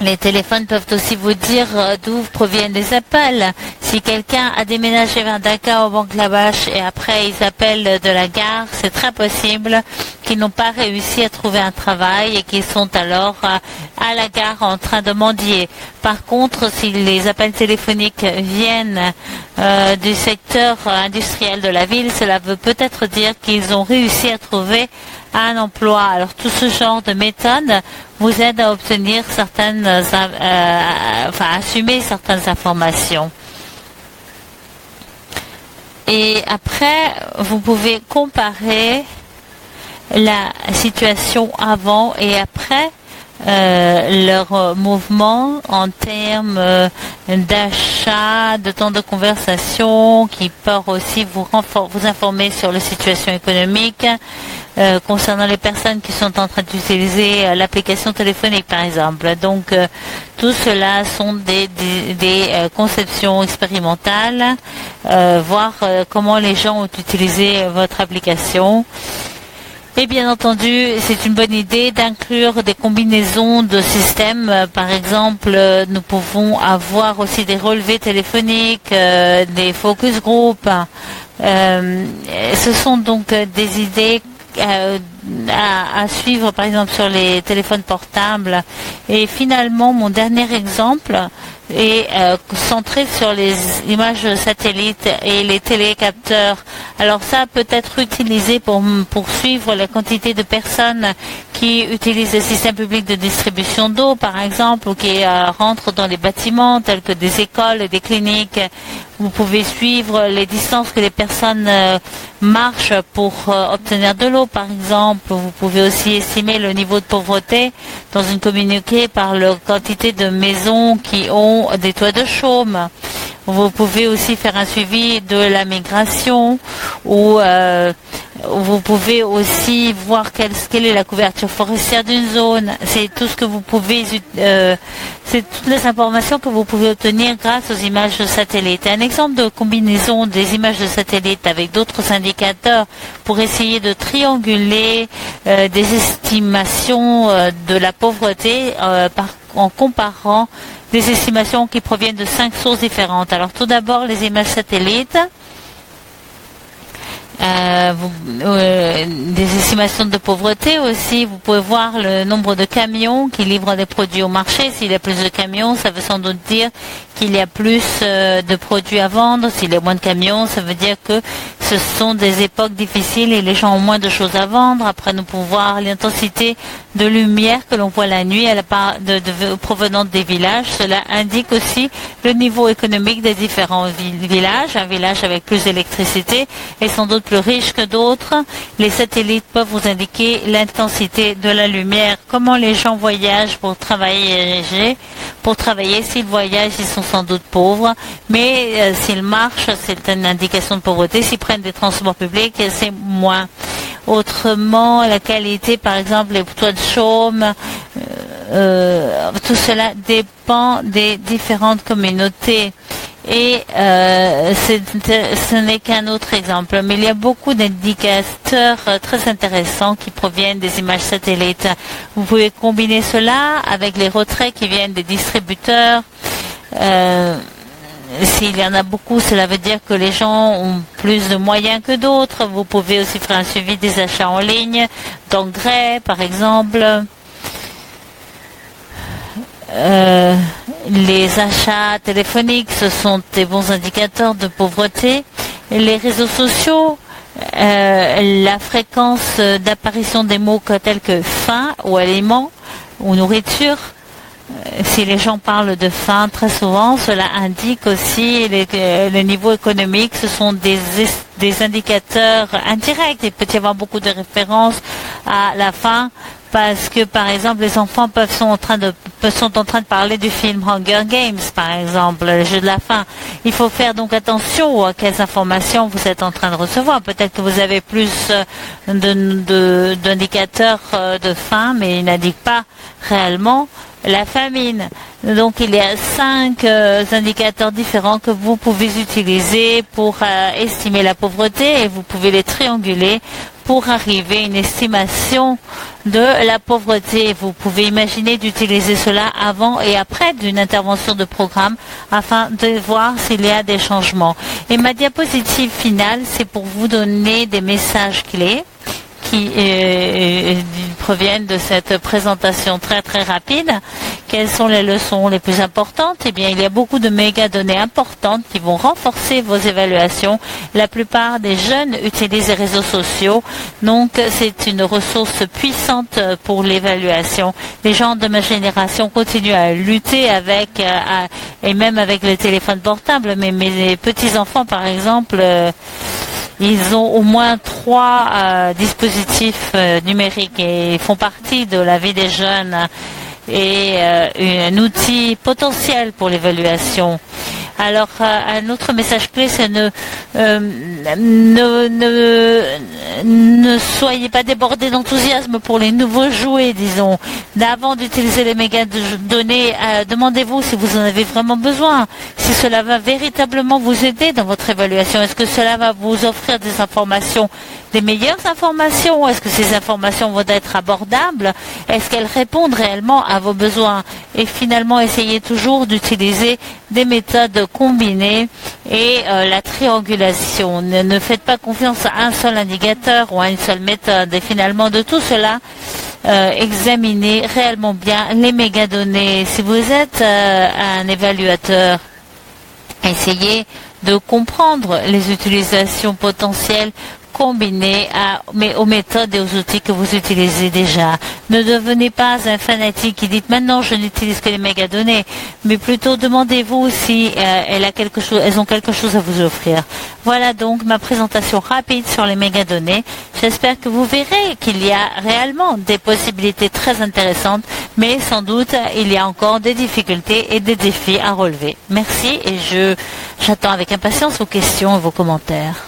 Les téléphones peuvent aussi vous dire d'où proviennent les appels. Si quelqu'un a déménagé vers Dakar au Bangladesh et après ils appellent de la gare, c'est très possible qu'ils n'ont pas réussi à trouver un travail et qu'ils sont alors à la gare en train de mendier. Par contre, si les appels téléphoniques viennent du secteur industriel de la ville, cela veut peut-être dire qu'ils ont réussi à trouver un emploi. Alors tout ce genre de méthode vous aide à obtenir assumer certaines informations. Et après, vous pouvez comparer la situation avant et après leur mouvement en termes d'achat, de temps de conversation, qui peut aussi vous informer sur la situation économique concernant les personnes qui sont en train d'utiliser l'application téléphonique, par exemple. Donc, tout cela sont des conceptions expérimentales, voir comment les gens ont utilisé votre application. Et bien entendu, c'est une bonne idée d'inclure des combinaisons de systèmes. Par exemple, nous pouvons avoir aussi des relevés téléphoniques, des focus group. Ce sont donc des idées à suivre, par exemple, sur les téléphones portables. Et finalement, mon dernier exemple est centré sur les images satellites et les télécapteurs. Alors ça peut être utilisé pour suivre la quantité de personnes qui utilisent les systèmes publics de distribution d'eau, par exemple, ou qui rentrent dans les bâtiments tels que des écoles et des cliniques. Vous pouvez suivre les distances que les personnes marchent pour obtenir de l'eau, par exemple. Vous pouvez aussi estimer le niveau de pauvreté dans une communauté par la quantité de maisons qui ont des toits de chaume. Vous pouvez aussi faire un suivi de la migration ou vous pouvez aussi voir quelle est la couverture forestière d'une zone. C'est tout ce que vous pouvez, c'est toutes les informations que vous pouvez obtenir grâce aux images de satellite. Un exemple de combinaison des images de satellite avec d'autres indicateurs pour essayer de trianguler des estimations de la pauvreté en comparant des estimations qui proviennent de 5 sources différentes. Alors tout d'abord les images satellites. des estimations de pauvreté aussi. Vous pouvez voir le nombre de camions qui livrent des produits au marché. S'il y a plus de camions, ça veut sans doute dire qu'il y a plus de produits à vendre. S'il y a moins de camions, ça veut dire que ce sont des époques difficiles et les gens ont moins de choses à vendre. Après, nous pouvons voir l'intensité de lumière que l'on voit la nuit à la part provenant des villages. Cela indique aussi le niveau économique des différents villages. Un village avec plus d'électricité est sans doute plus riche que d'autres. Les satellites peuvent vous indiquer l'intensité de la lumière, comment les gens voyagent pour travailler. S'ils voyagent, ils sont sans doute pauvres, mais s'ils marchent, c'est une indication de pauvreté. S'ils prennent des transports publics, c'est moins. Autrement, la qualité, par exemple, les toits de chaume, tout cela dépend des différentes communautés. Et ce n'est qu'un autre exemple, mais il y a beaucoup d'indicateurs très intéressants qui proviennent des images satellites. Vous pouvez combiner cela avec les retraits qui viennent des distributeurs. S'il y en a beaucoup, cela veut dire que les gens ont plus de moyens que d'autres. Vous pouvez aussi faire un suivi des achats en ligne, d'engrais par exemple. Les achats téléphoniques, ce sont des bons indicateurs de pauvreté. Les réseaux sociaux, la fréquence d'apparition des mots tels que faim ou aliment ou nourriture. Si les gens parlent de faim très souvent, cela indique aussi le niveau économique. Ce sont des indicateurs indirects. Il peut y avoir beaucoup de références à la faim parce que, par exemple, les enfants sont en train de parler du film Hunger Games, par exemple, le jeu de la faim. Il faut faire donc attention à quelles informations vous êtes en train de recevoir. Peut-être que vous avez plus d'indicateurs de faim, mais ils n'indiquent pas réellement la famine. Donc il y a 5 indicateurs différents que vous pouvez utiliser pour estimer la pauvreté et vous pouvez les trianguler pour arriver à une estimation de la pauvreté. Vous pouvez imaginer d'utiliser cela avant et après d'une intervention de programme afin de voir s'il y a des changements. Et ma diapositive finale, c'est pour vous donner des messages clés qui proviennent de cette présentation très très rapide. Quelles sont les leçons les plus importantes? Eh bien, il y a beaucoup de mégadonnées importantes qui vont renforcer vos évaluations. La plupart des jeunes utilisent les réseaux sociaux, donc c'est une ressource puissante pour l'évaluation. Les gens de ma génération continuent à lutter avec, et même avec le téléphone portable, mais mes petits-enfants, par exemple, ils ont au moins 3 dispositifs numériques et font partie de la vie des jeunes et un outil potentiel pour l'évaluation. Alors, un autre message clé, c'est ne soyez pas débordés d'enthousiasme pour les nouveaux jouets, disons. Avant d'utiliser les mégadonnées, demandez-vous si vous en avez vraiment besoin, si cela va véritablement vous aider dans votre évaluation. Est-ce que cela va vous offrir des informations, des meilleures informations? Est-ce que ces informations vont être abordables? Est-ce qu'elles répondent réellement à vos besoins? Et finalement, essayez toujours d'utiliser des méthodes combinées et la triangulation. Ne faites pas confiance à un seul indicateur ou à une seule méthode. Et finalement, de tout cela, examinez réellement bien les mégadonnées. Si vous êtes un évaluateur, essayez de comprendre les utilisations potentielles combinées aux méthodes et aux outils que vous utilisez déjà. Ne devenez pas un fanatique qui dit maintenant je n'utilise que les mégadonnées, mais plutôt demandez-vous si elles ont quelque chose à vous offrir. Voilà donc ma présentation rapide sur les mégadonnées. J'espère que vous verrez qu'il y a réellement des possibilités très intéressantes, mais sans doute il y a encore des difficultés et des défis à relever. Merci et j'attends avec impatience vos questions et vos commentaires.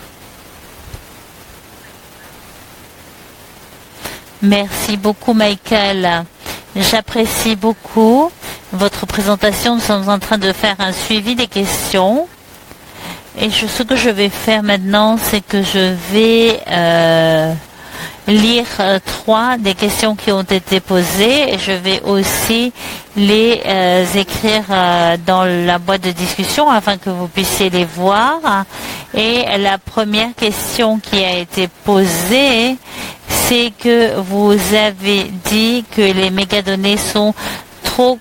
Merci beaucoup, Michael. J'apprécie beaucoup votre présentation. Nous sommes en train de faire un suivi des questions. Et ce que je vais faire maintenant, c'est que je vais lire 3 des questions qui ont été posées et je vais aussi les écrire dans la boîte de discussion afin que vous puissiez les voir. Et la première question qui a été posée, c'est que vous avez dit que les mégadonnées sont trop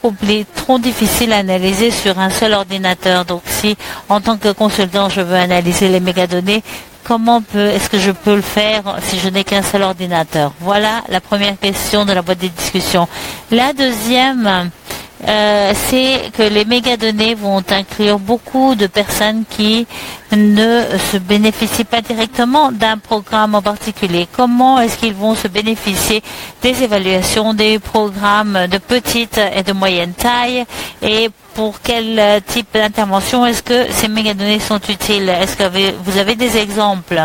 difficiles à analyser sur un seul ordinateur. Donc si en tant que consultant je veux analyser les mégadonnées, est-ce que je peux le faire si je n'ai qu'un seul ordinateur? Voilà la première question de la boîte des discussions. La deuxième, c'est que les mégadonnées vont inclure beaucoup de personnes qui ne se bénéficient pas directement d'un programme en particulier. Comment est-ce qu'ils vont se bénéficier des évaluations des programmes de petite et de moyenne taille, et pour quel type d'intervention est-ce que ces mégadonnées sont utiles? Est-ce que vous avez des exemples?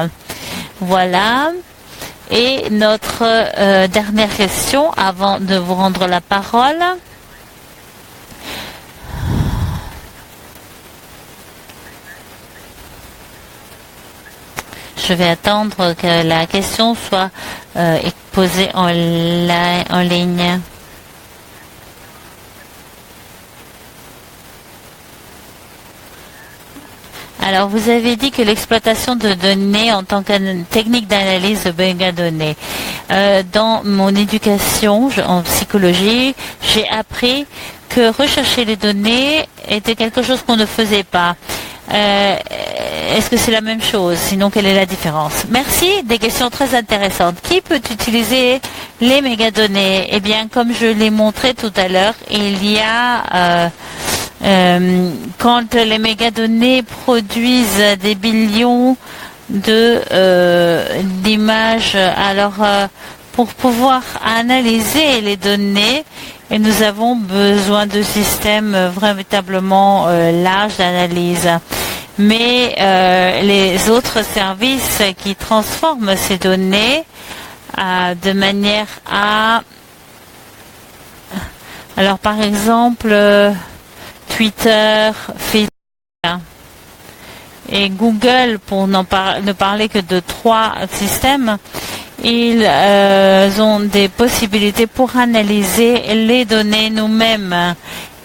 Voilà. Et notre dernière question avant de vous rendre la parole. Je vais attendre que la question soit posée en ligne. Alors, vous avez dit que l'exploitation de données en tant que technique d'analyse de mégadonnées. Dans mon éducation en psychologie, j'ai appris que rechercher les données était quelque chose qu'on ne faisait pas. Est-ce que c'est la même chose? Sinon, quelle est la différence? Merci, des questions très intéressantes. Qui peut utiliser les mégadonnées? Eh bien, comme je l'ai montré tout à l'heure, il y a quand les mégadonnées produisent des billions d'images, alors pour pouvoir analyser les données, et nous avons besoin de systèmes véritablement larges d'analyse. Mais les autres services qui transforment ces données de manière à... Alors par exemple, Twitter, Facebook et Google, pour ne parler que de 3 systèmes, ils ont des possibilités pour analyser les données nous-mêmes.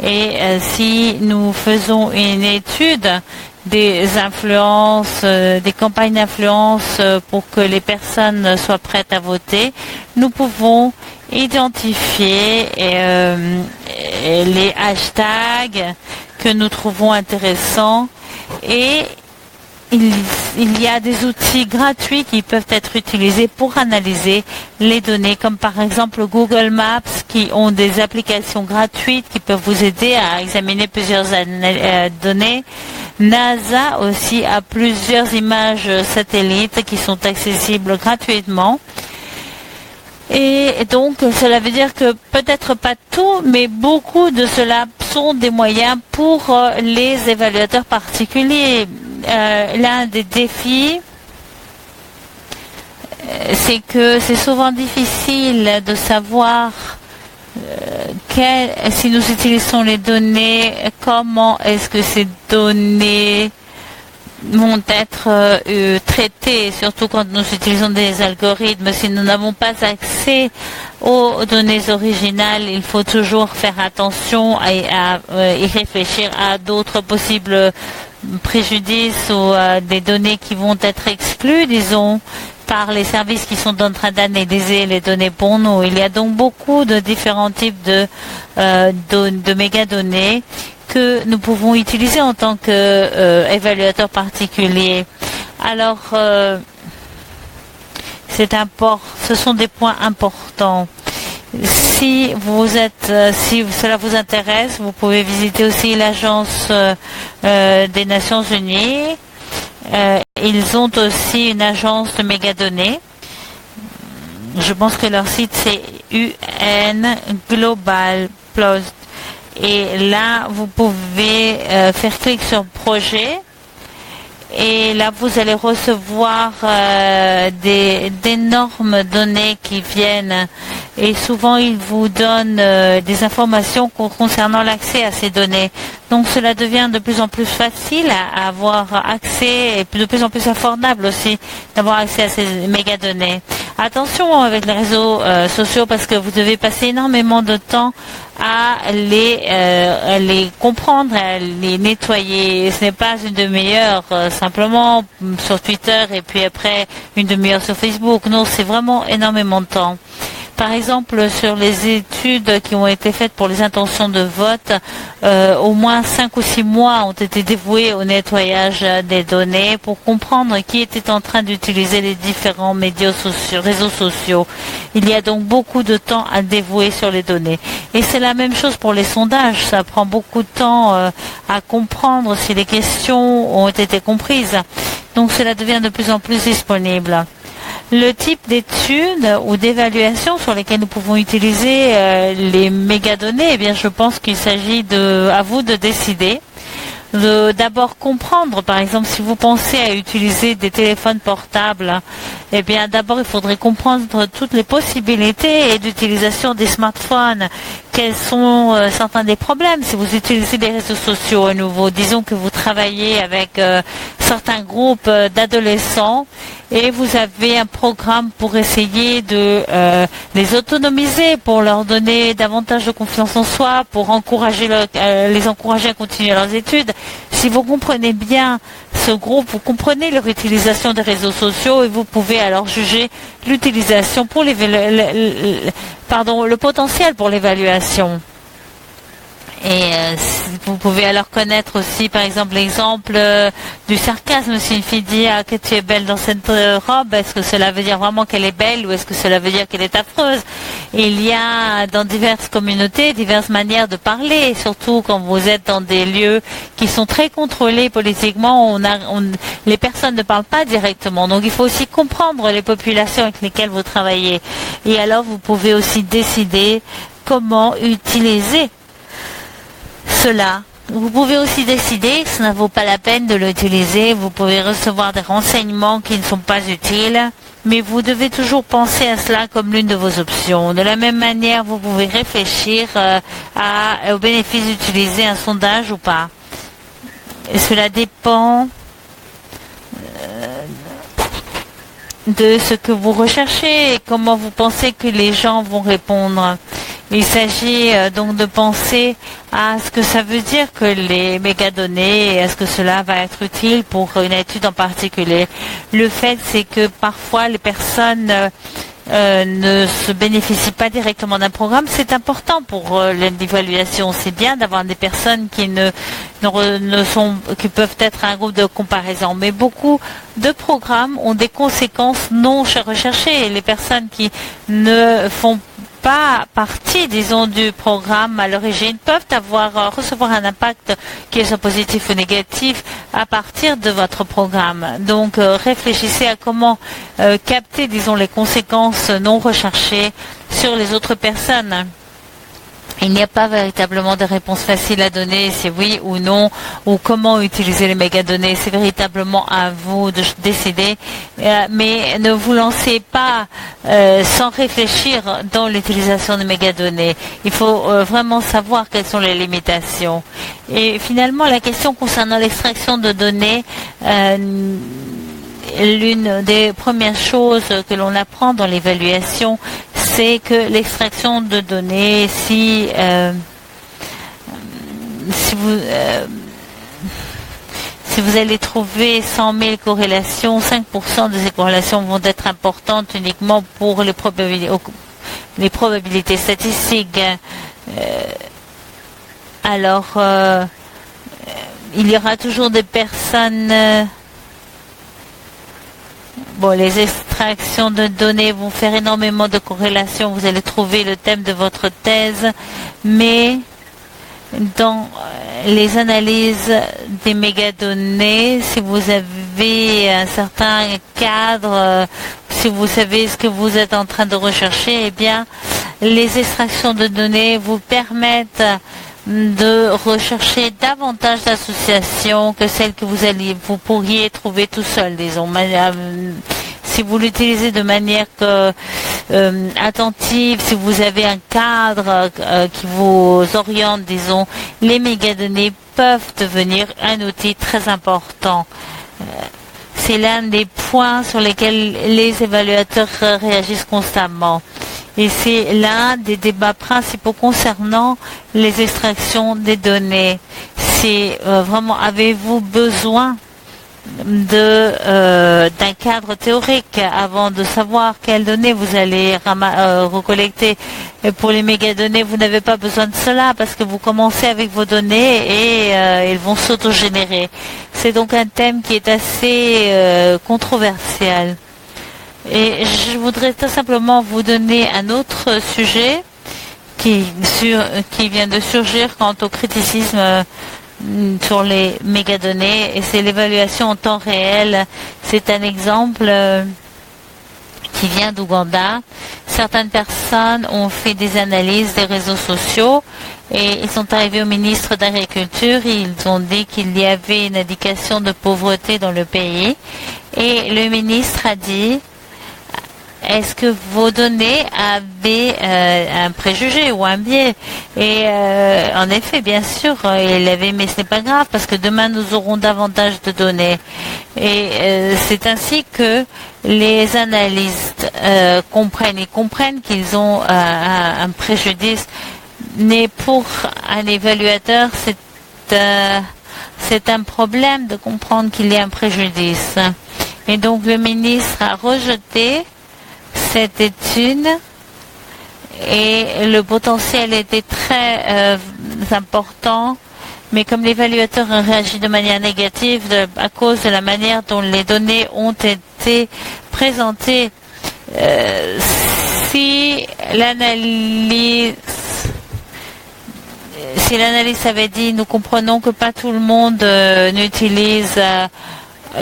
Et si nous faisons une étude des influences, des campagnes d'influence pour que les personnes soient prêtes à voter, nous pouvons identifier les hashtags que nous trouvons intéressants, et il y a des outils gratuits qui peuvent être utilisés pour analyser les données, comme par exemple Google Maps, qui ont des applications gratuites qui peuvent vous aider à examiner plusieurs données. NASA aussi a plusieurs images satellites qui sont accessibles gratuitement. Et donc, cela veut dire que peut-être pas tout, mais beaucoup de cela sont des moyens pour les évaluateurs particuliers. L'un des défis, c'est que c'est souvent difficile de savoir si nous utilisons les données, comment est-ce que ces données vont être traitées, surtout quand nous utilisons des algorithmes. Si nous n'avons pas accès aux données originales, il faut toujours faire attention et y réfléchir à d'autres possibles préjudices ou des données qui vont être exclues, disons, par les services qui sont en train d'analyser les données pour nous. Il y a donc beaucoup de différents types de mégadonnées que nous pouvons utiliser en tant qu'évaluateur particulier. Alors, ce sont des points importants. Si cela vous intéresse, vous pouvez visiter aussi l'agence des Nations Unies. Ils ont aussi une agence de mégadonnées. Je pense que leur site c'est UN Global Plus. Et là, vous pouvez faire clic sur projet. Et là, vous allez recevoir d'énormes données qui viennent. Et souvent, ils vous donnent des informations concernant l'accès à ces données. Donc, cela devient de plus en plus facile à avoir accès, et de plus en plus abordable aussi d'avoir accès à ces mégadonnées. Attention avec les réseaux sociaux parce que vous devez passer énormément de temps à les comprendre, à les nettoyer. Ce n'est pas une demi-heure simplement sur Twitter et puis après une demi-heure sur Facebook. Non, c'est vraiment énormément de temps. Par exemple, sur les études qui ont été faites pour les intentions de vote, au moins 5 ou 6 mois ont été dévoués au nettoyage des données pour comprendre qui était en train d'utiliser les différents médias sociaux, réseaux sociaux. Il y a donc beaucoup de temps à dévouer sur les données. Et c'est la même chose pour les sondages. Ça prend beaucoup de temps à comprendre si les questions ont été comprises. Donc cela devient de plus en plus disponible. Le type d'études ou d'évaluation sur lesquelles nous pouvons utiliser les mégadonnées, eh bien, je pense qu'il s'agit à vous de décider. D'abord comprendre, par exemple, si vous pensez à utiliser des téléphones portables, eh bien, d'abord, il faudrait comprendre toutes les possibilités d'utilisation des smartphones. Quels sont certains des problèmes si vous utilisez les réseaux sociaux à nouveau. Disons que vous travaillez avec certains groupes d'adolescents et vous avez un programme pour essayer de les autonomiser, pour leur donner davantage de confiance en soi, pour les encourager à continuer leurs études. Si vous comprenez bien ce groupe, vous comprenez leur utilisation des réseaux sociaux et vous pouvez alors juger l'utilisation pour le potentiel pour l'évaluation. Et vous pouvez alors connaître aussi, par exemple, l'exemple du sarcasme. Si une fille dit que tu es belle dans cette robe, est-ce que cela veut dire vraiment qu'elle est belle ou est-ce que cela veut dire qu'elle est affreuse? Il y a dans diverses communautés diverses manières de parler, surtout quand vous êtes dans des lieux qui sont très contrôlés politiquement. Les personnes ne parlent pas directement, donc il faut aussi comprendre les populations avec lesquelles vous travaillez. Et alors vous pouvez aussi décider comment utiliser cela. Vous pouvez aussi décider que ça ne vaut pas la peine de l'utiliser. Vous pouvez recevoir des renseignements qui ne sont pas utiles, mais vous devez toujours penser à cela comme l'une de vos options. De la même manière, vous pouvez réfléchir au bénéfice d'utiliser un sondage ou pas. Et cela dépend de ce que vous recherchez et comment vous pensez que les gens vont répondre. Il s'agit donc de penser à ce que ça veut dire que les mégadonnées, est-ce que cela va être utile pour une étude en particulier. Le fait, c'est que parfois les personnes ne se bénéficient pas directement d'un programme. C'est important pour l'évaluation. C'est bien d'avoir des personnes qui qui peuvent être un groupe de comparaison. Mais beaucoup de programmes ont des conséquences non recherchées. Et les personnes qui ne font pas partie, disons, du programme à l'origine peuvent recevoir un impact qui soit positif ou négatif à partir de votre programme. Donc, réfléchissez à comment capter, disons, les conséquences non recherchées sur les autres personnes. Il n'y a pas véritablement de réponse facile à donner, c'est oui ou non, ou comment utiliser les mégadonnées. C'est véritablement à vous de décider, mais ne vous lancez pas sans réfléchir dans l'utilisation des mégadonnées. Il faut vraiment savoir quelles sont les limitations. Et finalement, la question concernant l'extraction de données, l'une des premières choses que l'on apprend dans l'évaluation, c'est que l'extraction de données, si vous allez trouver 100 000 corrélations, 5% de ces corrélations vont être importantes uniquement pour les probabilités statistiques. Alors, il y aura toujours des personnes... les extractions de données vont faire énormément de corrélations. Vous allez trouver le thème de votre thèse, mais dans les analyses des mégadonnées, si vous avez un certain cadre, si vous savez ce que vous êtes en train de rechercher, eh bien, les extractions de données vous permettent de rechercher davantage d'associations que celles que vous pourriez trouver tout seul, disons. Si vous l'utilisez de manière attentive, si vous avez un cadre qui vous oriente, disons, les mégadonnées peuvent devenir un outil très important. C'est l'un des points sur lesquels les évaluateurs réagissent constamment. Et c'est l'un des débats principaux concernant les extractions des données. C'est vraiment, avez-vous besoin d'un cadre théorique avant de savoir quelles données vous allez recollecter. Et pour les mégadonnées, vous n'avez pas besoin de cela parce que vous commencez avec vos données et elles vont s'autogénérer. C'est donc un thème qui est assez controversial. Et je voudrais tout simplement vous donner un autre sujet qui vient de surgir quant au criticisme sur les mégadonnées, et c'est l'évaluation en temps réel. C'est un exemple qui vient d'Ouganda. Certaines personnes ont fait des analyses des réseaux sociaux et ils sont arrivés au ministre d'Agriculture. Ils ont dit qu'il y avait une indication de pauvreté dans le pays et le ministre a dit: est-ce que vos données avaient un préjugé ou un biais? Et en effet, bien sûr, il avait, mais ce n'est pas grave parce que demain nous aurons davantage de données. Et c'est ainsi que les analystes comprennent qu'ils ont un préjudice. Mais pour un évaluateur, c'est un problème de comprendre qu'il y a un préjudice. Et donc le ministre a rejeté cette étude et le potentiel était très important, mais comme l'évaluateur a réagi de manière négative à cause de la manière dont les données ont été présentées, si l'analyse avait dit: nous comprenons que pas tout le monde n'utilise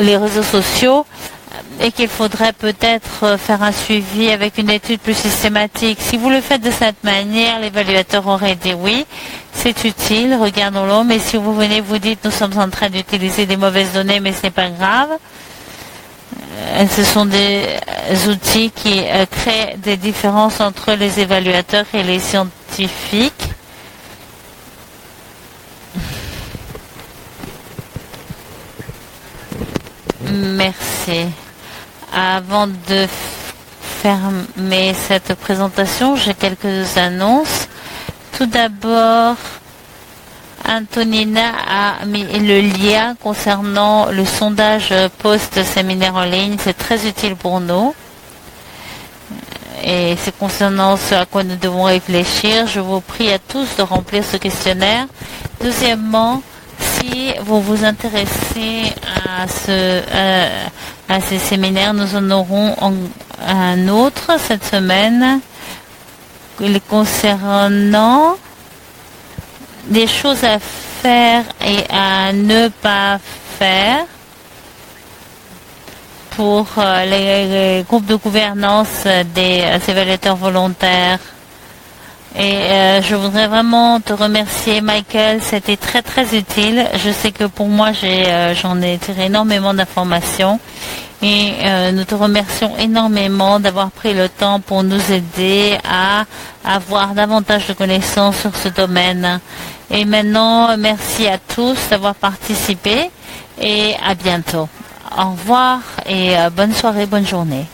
les réseaux sociaux, et qu'il faudrait peut-être faire un suivi avec une étude plus systématique. Si vous le faites de cette manière, l'évaluateur aurait dit: oui, c'est utile, regardons-le, mais si vous venez vous dites: nous sommes en train d'utiliser des mauvaises données, mais ce n'est pas grave, ce sont des outils qui créent des différences entre les évaluateurs et les scientifiques. Merci. Avant de fermer cette présentation, j'ai quelques annonces. Tout d'abord, Antonina a mis le lien concernant le sondage post-séminaire en ligne. C'est très utile pour nous. Et c'est concernant ce à quoi nous devons réfléchir. Je vous prie à tous de remplir ce questionnaire. Deuxièmement, si vous vous intéressez à ces séminaires, nous en aurons un autre cette semaine concernant des choses à faire et à ne pas faire pour les groupes de gouvernance des évaluateurs volontaires. Et je voudrais vraiment te remercier, Michael, c'était très très utile. Je sais que pour moi j'en ai tiré énormément d'informations et nous te remercions énormément d'avoir pris le temps pour nous aider à avoir davantage de connaissances sur ce domaine. Et maintenant, merci à tous d'avoir participé et à bientôt. Au revoir et bonne soirée, bonne journée.